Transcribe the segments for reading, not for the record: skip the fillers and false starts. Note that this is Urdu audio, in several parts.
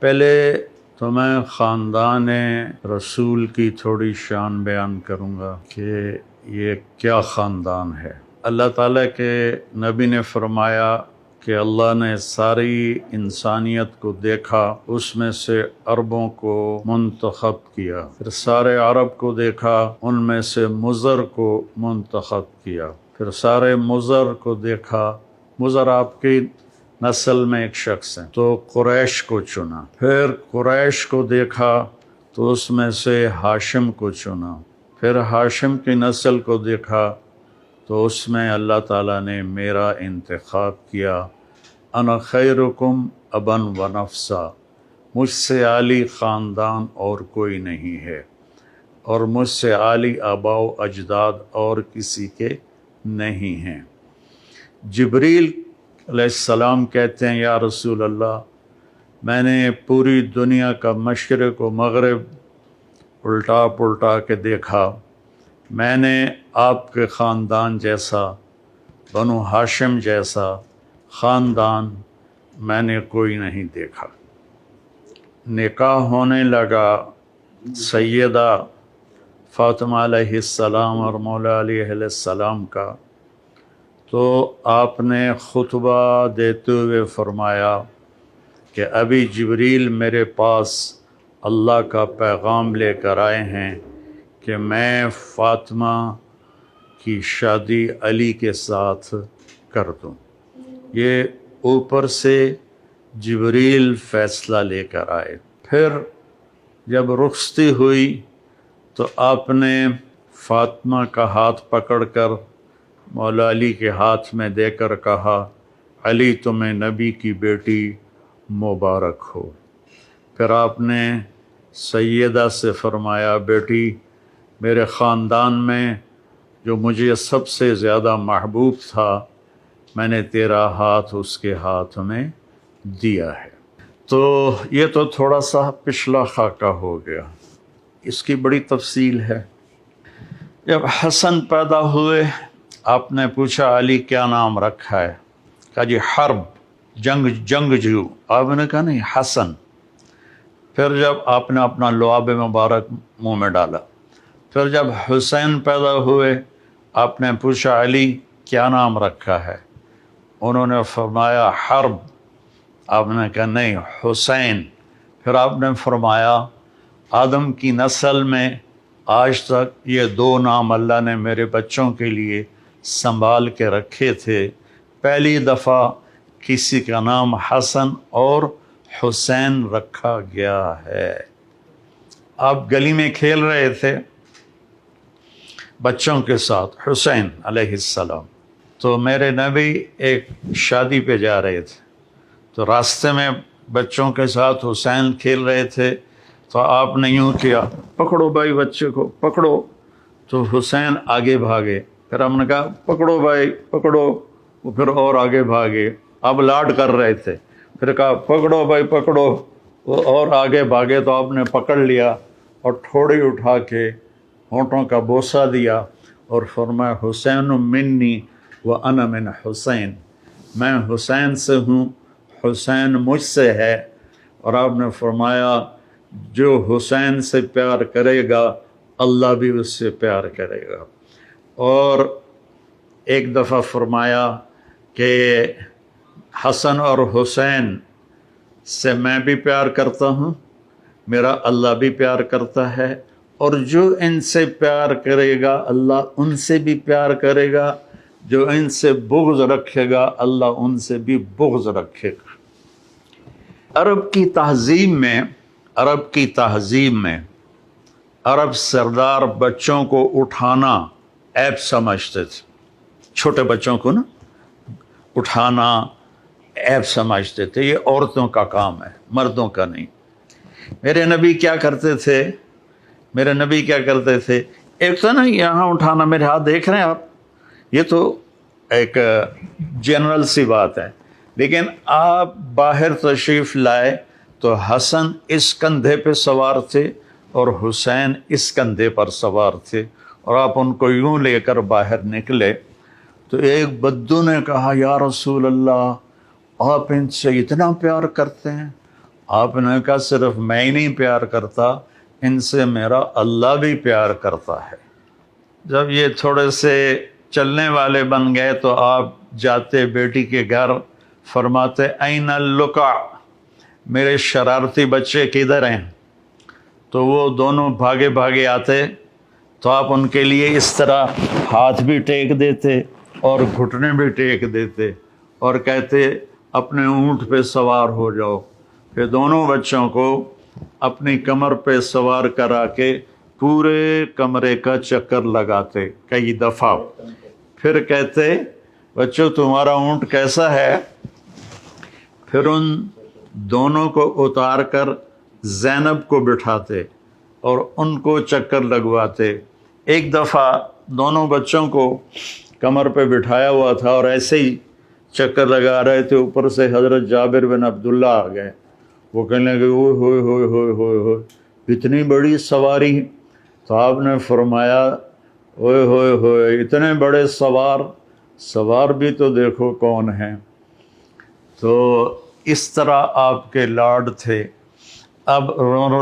پہلے تو میں خاندان رسول کی تھوڑی شان بیان کروں گا کہ یہ کیا خاندان ہے۔ اللہ تعالیٰ کے نبی نے فرمایا کہ اللہ نے ساری انسانیت کو دیکھا، اس میں سے عربوں کو منتخب کیا، پھر سارے عرب کو دیکھا، ان میں سے مضر کو منتخب کیا، پھر سارے مضر کو دیکھا، مضر آپ کی نسل میں ایک شخص ہے، تو قریش کو چنا، پھر قریش کو دیکھا تو اس میں سے ہاشم کو چنا، پھر ہاشم کی نسل کو دیکھا تو اس میں اللہ تعالیٰ نے میرا انتخاب کیا، انا خیرکم ابن و نفسا، مجھ سے عالی خاندان اور کوئی نہیں ہے، اور مجھ سے عالی آباء و اجداد اور کسی کے نہیں ہیں۔ جبریل علیہ السلام کہتے ہیں یا رسول اللہ، میں نے پوری دنیا کا مشرق و مغرب الٹا پلٹا کے دیکھا، میں نے آپ کے خاندان جیسا، بنو ہاشم جیسا خاندان میں نے کوئی نہیں دیکھا۔ نکاح ہونے لگا سیدہ فاطمہ علیہ السلام اور مولا علی علیہ السلام کا، تو آپ نے خطبہ دیتے ہوئے فرمایا کہ ابھی جبریل میرے پاس اللہ کا پیغام لے کر آئے ہیں کہ میں فاطمہ کی شادی علی کے ساتھ کر دوں۔ یہ اوپر سے جبریل فیصلہ لے کر آئے۔ پھر جب رخصتی ہوئی تو آپ نے فاطمہ کا ہاتھ پکڑ کر مولا علی کے ہاتھ میں دے کر کہا، علی تمہیں نبی کی بیٹی مبارک ہو۔ پھر آپ نے سیدہ سے فرمایا، بیٹی میرے خاندان میں جو مجھے سب سے زیادہ محبوب تھا، میں نے تیرا ہاتھ اس کے ہاتھ میں دیا ہے۔ تو یہ تو تھوڑا سا پچھلا خاکہ ہو گیا، اس کی بڑی تفصیل ہے۔ جب حسن پیدا ہوئے، آپ نے پوچھا علی کیا نام رکھا ہے؟ کہا جی حرب، جنگجو۔ آپ نے کہا نہیں، حسن۔ پھر جب آپ نے اپنا لعاب مبارک منہ میں ڈالا، پھر جب حسین پیدا ہوئے، آپ نے پوچھا علی کیا نام رکھا ہے؟ انہوں نے فرمایا حرب۔ آپ نے کہا نہیں، حسین۔ پھر آپ نے فرمایا آدم کی نسل میں آج تک یہ دو نام اللہ نے میرے بچوں کے لیے سنبھال کے رکھے تھے، پہلی دفعہ کسی کا نام حسن اور حسین رکھا گیا ہے۔ آپ گلی میں کھیل رہے تھے بچوں کے ساتھ، حسین علیہ السلام، تو میرے نبی ایک شادی پہ جا رہے تھے، تو راستے میں بچوں کے ساتھ حسین کھیل رہے تھے، تو آپ نے یوں کیا، پکڑو بھائی بچے کو پکڑو، تو حسین آگے بھاگے، پھر ہم نے کہا پکڑو بھائی پکڑو، وہ پھر اور آگے بھاگے، اب لاڈ کر رہے تھے، پھر کہا پکڑو بھائی پکڑو، وہ اور آگے بھاگے، تو آپ نے پکڑ لیا اور تھوڑی اٹھا کے ہونٹوں کا بوسہ دیا اور فرمایا حسین منی وانا من حسین، میں حسین سے ہوں، حسین مجھ سے ہے۔ اور آپ نے فرمایا جو حسین سے پیار کرے گا اللہ بھی اس سے پیار کرے گا۔ اور ایک دفعہ فرمایا کہ حسن اور حسین سے میں بھی پیار کرتا ہوں، میرا اللہ بھی پیار کرتا ہے، اور جو ان سے پیار کرے گا اللہ ان سے بھی پیار کرے گا، جو ان سے بغض رکھے گا اللہ ان سے بھی بغض رکھے گا۔ عرب کی تہذیب میں عرب سردار بچوں کو اٹھانا عیب سمجھتے تھے، چھوٹے بچوں کو نا اٹھانا عیب سمجھتے تھے، یہ عورتوں کا کام ہے، مردوں کا نہیں۔ میرے نبی کیا کرتے تھے؟ ایک تو نا یہاں اٹھانا، میرے ہاتھ دیکھ رہے ہیں آپ، یہ تو ایک جنرل سی بات ہے، لیکن آپ باہر تشریف لائے تو حسن اس کندھے پہ سوار تھے اور حسین اس کندھے پر سوار تھے، اور آپ ان کو یوں لے کر باہر نکلے تو ایک بدو نے کہا یا رسول اللہ آپ ان سے اتنا پیار کرتے ہیں؟ آپ نے کہا صرف میں ہی نہیں پیار کرتا، ان سے میرا اللہ بھی پیار کرتا ہے۔ جب یہ تھوڑے سے چلنے والے بن گئے تو آپ جاتے بیٹی کے گھر، فرماتے این اللقع، میرے شرارتی بچے کدھر ہیں؟ تو وہ دونوں بھاگے بھاگے آتے تو آپ ان کے لیے اس طرح ہاتھ بھی ٹیک دیتے اور گھٹنے بھی ٹیک دیتے اور کہتے اپنے اونٹ پہ سوار ہو جاؤ۔ پھر دونوں بچوں کو اپنی کمر پہ سوار کرا کے پورے کمرے کا چکر لگاتے کئی دفعہ، پھر کہتے بچوں تمہارا اونٹ کیسا ہے؟ پھر ان دونوں کو اتار کر زینب کو بٹھاتے اور ان کو چکر لگواتے۔ ایک دفعہ دونوں بچوں کو کمر پہ بٹھایا ہوا تھا اور ایسے ہی چکر لگا رہے تھے، اوپر سے حضرت جابر بن عبداللہ آ گئے۔ وہ کہنے لگے اوئے ہوئے ہوئے ہوئے ہوئے ہوئے اتنی بڑی سواری! تو آپ نے فرمایا اوئے ہوئے ہوئے اتنے بڑے سوار بھی تو دیکھو کون ہیں۔ تو اس طرح آپ کے لاڈ تھے۔ اب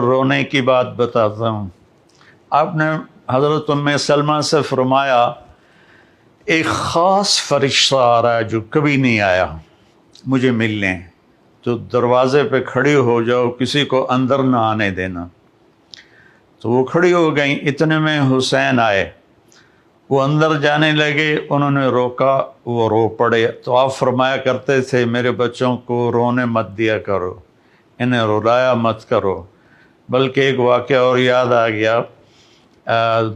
رونے کی بات بتاتا ہوں۔ آپ نے حضرت ام سلمہ سے فرمایا ایک خاص فرشتہ آ رہا ہے جو کبھی نہیں آیا مجھے ملنے، تو دروازے پہ کھڑی ہو جاؤ، کسی کو اندر نہ آنے دینا۔ تو وہ کھڑی ہو گئیں، اتنے میں حسین آئے، وہ اندر جانے لگے، انہوں نے روکا، وہ رو پڑے۔ تو آپ فرمایا کرتے تھے میرے بچوں کو رونے مت دیا کرو، انہیں رلایا مت کرو۔ بلکہ ایک واقعہ اور یاد آ گیا،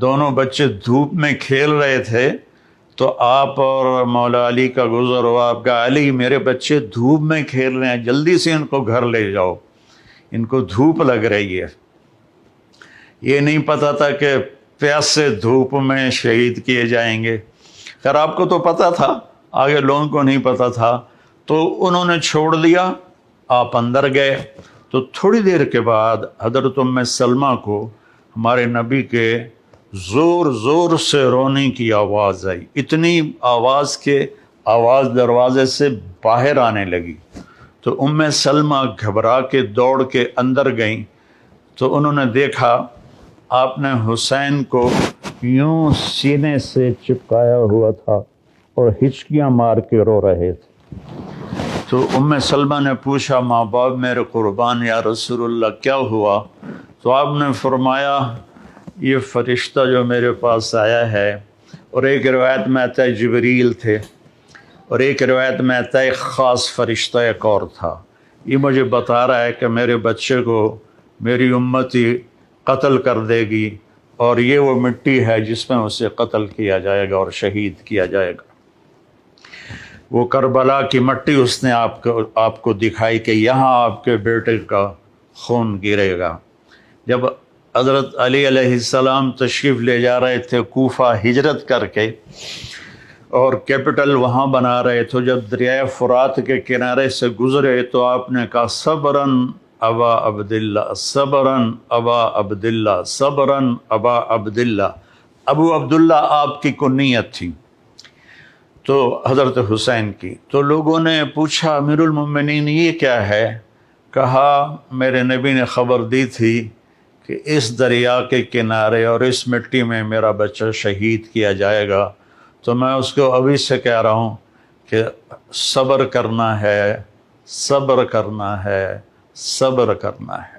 دونوں بچے دھوپ میں کھیل رہے تھے تو آپ اور مولا علی کا گزر ہوا، آپ کا علی میرے بچے دھوپ میں کھیل رہے ہیں، جلدی سے ان کو گھر لے جاؤ، ان کو دھوپ لگ رہی ہے۔ یہ نہیں پتہ تھا کہ پیاس سے دھوپ میں شہید کیے جائیں گے۔ خیر آپ کو تو پتہ تھا، آگے لوگوں کو نہیں پتہ تھا، تو انہوں نے چھوڑ دیا، آپ اندر گئے۔ تو تھوڑی دیر کے بعد حضرت ام سلمہ کو ہمارے نبی کے زور زور سے رونے کی آواز آئی، اتنی آواز کہ آواز دروازے سے باہر آنے لگی۔ تو ام سلمہ گھبرا کے دوڑ کے اندر گئیں تو انہوں نے دیکھا آپ نے حسین کو یوں سینے سے چپکایا ہوا تھا اور ہچکیاں مار کے رو رہے تھے۔ تو ام سلمہ نے پوچھا ماں باپ میرے قربان یا رسول اللہ کیا ہوا؟ تو آپ نے فرمایا یہ فرشتہ جو میرے پاس آیا ہے، اور ایک روایت میں آتا ہے جبریل تھے اور ایک روایت میں آتا ہے ایک خاص فرشتہ ایک اور تھا، یہ مجھے بتا رہا ہے کہ میرے بچے کو میری امتی قتل کر دے گی اور یہ وہ مٹی ہے جس میں اسے قتل کیا جائے گا اور شہید کیا جائے گا۔ وہ کربلا کی مٹی اس نے آپ کو دکھائی کہ یہاں آپ کے بیٹے کا خون گرے گا۔ جب حضرت علی علیہ السلام تشریف لے جا رہے تھے کوفہ ہجرت کر کے اور کیپٹل وہاں بنا رہے تھے، جب دریائے فرات کے کنارے سے گزرے تو آپ نے کہا صبراً ابا عبداللہ، صبراً ابا عبداللہ، صبراً ابا عبداللہ۔ ابو عبداللہ آپ کی کنیت تھی تو حضرت حسین کی۔ تو لوگوں نے پوچھا امیر المومنین یہ کیا ہے؟ کہا میرے نبی نے خبر دی تھی کہ اس دریا کے کنارے اور اس مٹی میں میرا بچہ شہید کیا جائے گا، تو میں اس کو ابھی سے کہہ رہا ہوں کہ صبر کرنا ہے، صبر کرنا ہے، صبر کرنا ہے۔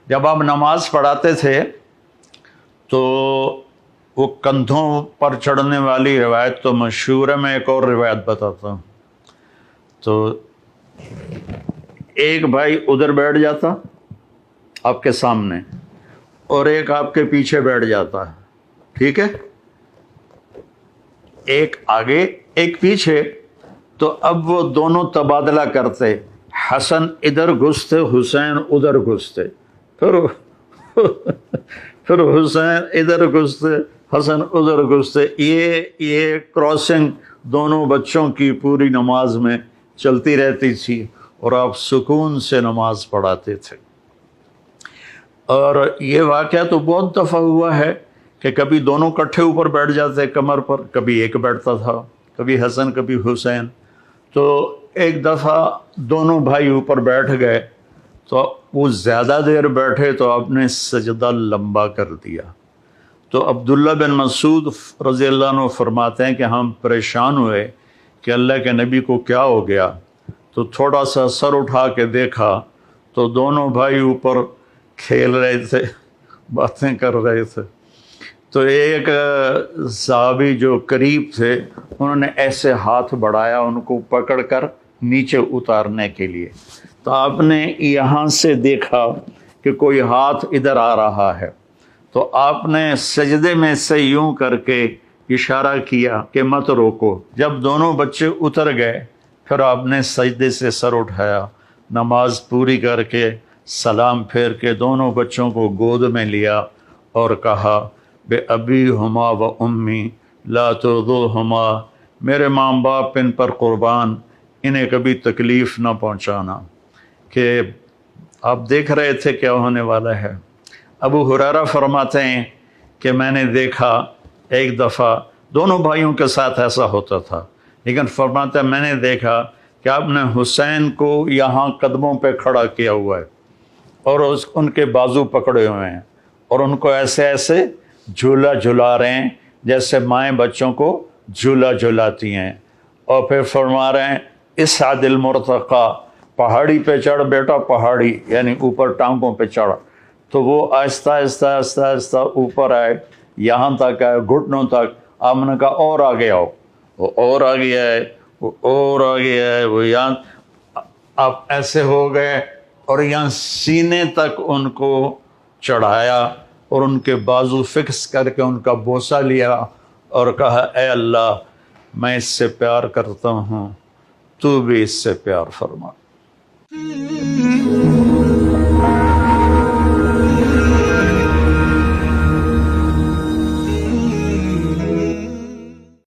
جب آپ نماز پڑھاتے تھے تو وہ کندھوں پر چڑھنے والی روایت تو مشہور ہے، میں ایک اور روایت بتاتا ہوں۔ تو ایک بھائی ادھر بیٹھ جاتا آپ کے سامنے اور ایک آپ کے پیچھے بیٹھ جاتا، ٹھیک ہے، ایک آگے ایک پیچھے۔ تو اب وہ دونوں تبادلہ کرتے، حسن ادھر گھستے حسین ادھر گھستے، پھر حسین ادھر گھستے حسن ادھر گھستے۔ یہ کراسنگ دونوں بچوں کی پوری نماز میں چلتی رہتی تھی اور آپ سکون سے نماز پڑھاتے تھے۔ اور یہ واقعہ تو بہت دفعہ ہوا ہے کہ کبھی دونوں کٹھے اوپر بیٹھ جاتے کمر پر، کبھی ایک بیٹھتا تھا، کبھی حسن کبھی حسین۔ تو ایک دفعہ دونوں بھائی اوپر بیٹھ گئے تو وہ زیادہ دیر بیٹھے تو آپ نے سجدہ لمبا کر دیا. تو عبداللہ بن مسعود رضی اللہ عنہ فرماتے ہیں کہ ہم پریشان ہوئے کہ اللہ کے نبی کو کیا ہو گیا. تو تھوڑا سا سر اٹھا کے دیکھا تو دونوں بھائی اوپر کھیل رہے تھے، باتیں کر رہے تھے. تو ایک صحابی جو قریب تھے انہوں نے ایسے ہاتھ بڑھایا ان کو پکڑ کر نیچے اتارنے کے لیے. تو آپ نے یہاں سے دیکھا کہ کوئی ہاتھ ادھر آ رہا ہے تو آپ نے سجدے میں سے یوں کر کے اشارہ کیا کہ مت روکو. جب دونوں بچے اتر گئے پھر آپ نے سجدے سے سر اٹھایا، نماز پوری کر کے سلام پھیر کے دونوں بچوں کو گود میں لیا اور کہا بے ابی ہما و امی لا ترضوہما، میرے ماں باپ ان پر قربان، انہیں کبھی تکلیف نہ پہنچانا. کہ آپ دیکھ رہے تھے کیا ہونے والا ہے. ابو ہریرہ فرماتے ہیں کہ میں نے دیکھا ایک دفعہ دونوں بھائیوں کے ساتھ ایسا ہوتا تھا، لیکن فرماتے ہیں میں نے دیکھا کہ آپ نے حسین کو یہاں قدموں پہ کھڑا کیا ہوا ہے اور ان کے بازو پکڑے ہوئے ہیں اور ان کو ایسے ایسے جھولا جھلا رہے ہیں جیسے مائیں بچوں کو جھولا جھلاتی ہیں. اور پھر فرما رہے ہیں اسعد المرتقی، پہاڑی پہ چڑھ بیٹا، پہاڑی یعنی اوپر ٹانگوں پہ چڑھ. تو وہ آہستہ آہستہ آہستہ آہستہ اوپر آئے، یہاں تک آئے گھٹنوں تک. آپ نے کہا اور آگے آؤ، وہ اور آگے آئے، وہ اور آگے آئے، وہ یہاں آپ ایسے ہو گئے اور یہاں سینے تک ان کو چڑھایا اور ان کے بازو فکس کر کے ان کا بوسہ لیا اور کہا اے اللہ میں اس سے پیار کرتا ہوں، تو بھی اس سے پیار فرما.